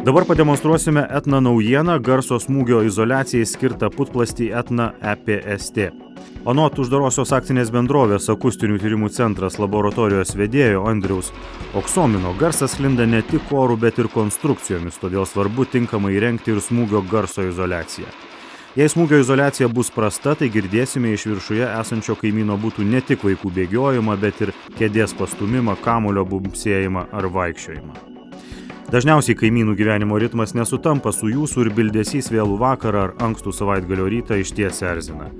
Dabar pademonstruosime Etna naujieną garso smūgio izoliacijai skirtą putplastį Etna EPST. Anot uždarosios akcinės bendrovės Akustinių tyrimų centras laboratorijos vedėjo Andriaus Oksomino, garsas sklinda ne tik oru, bet ir konstrukcijomis, todėl svarbu tinkamai įrengti ir smūgio garso izoliaciją. Jei smūgio izoliacija bus prasta, tai girdėsime iš viršuje esančio kaimyno būtų ne tik vaikų bėgiojimą, bet ir kėdės pastumimą, kamuolio bumbsėjimą ar vaikščiojimą. Dažniausiai kaimynų gyvenimo ritmas nesutampa su jūsų ir bildesys vėlų vakarą ar ankstų savaitgalio rytą išties erzina.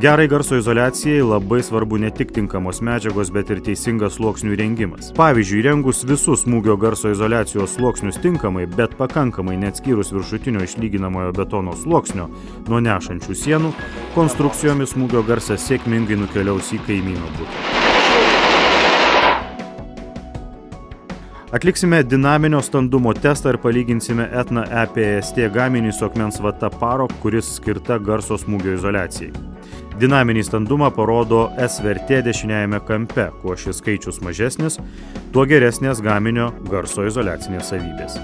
Gerai garso izoliacijai labai svarbu ne tik tinkamos medžiagos, bet ir teisingas sluoksnių įrengimas. Pavyzdžiui, įrengus visus smūgio garso izoliacijos sluoksnius tinkamai, bet pakankamai neatskyrus viršutinio išlyginamojo betono sluoksnio nuo nešančių sienų, konstrukcijomis smūgio garsas sėkmingai nukeliaus į kaimyno butą. Atliksime dinaminio standumo testą ir palyginsime Etna EPST gaminį su akmens vata Parok, kuris skirta garso smūgio izoliacijai. Dinaminį standumą parodo S vertė dešiniajame kampe. Kuo šis skaičius mažesnis, tuo geresnės gaminio garso izoliacinės savybės.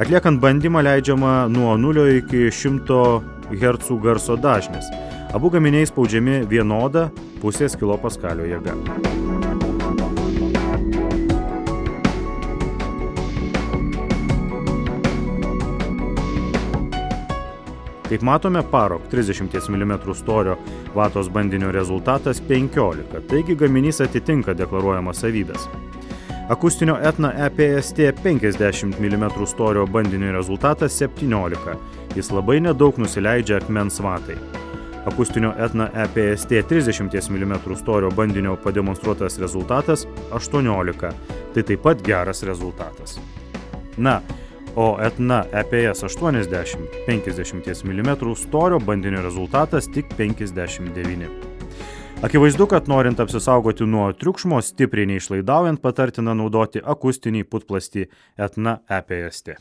Atliekant bandymą leidžiama nuo 0 iki 100 Hz garso dažnis. Abu gaminiai spaudžiami vienoda pusės kilopaskalio jėga. Kaip matome, Parok 30 mm storio vatos bandinio rezultatas 15, taigi gaminys atitinka deklaruojamas savybės. Akustinio Etna EPST 50 mm storio bandinio rezultatas 17, jis labai nedaug nusileidžia akmens vatai. Akustinio Etna EPST 30 mm storio bandinio pademonstruotas rezultatas 18, tai taip pat geras rezultatas. O Etna EPS 80 50 mm storio bandinio rezultatas tik 59. Akivaizdu, kad norint apsisaugoti nuo triukšmo, stipriai neišlaidaujant, patartina naudoti akustinį putplastį Etna EPST.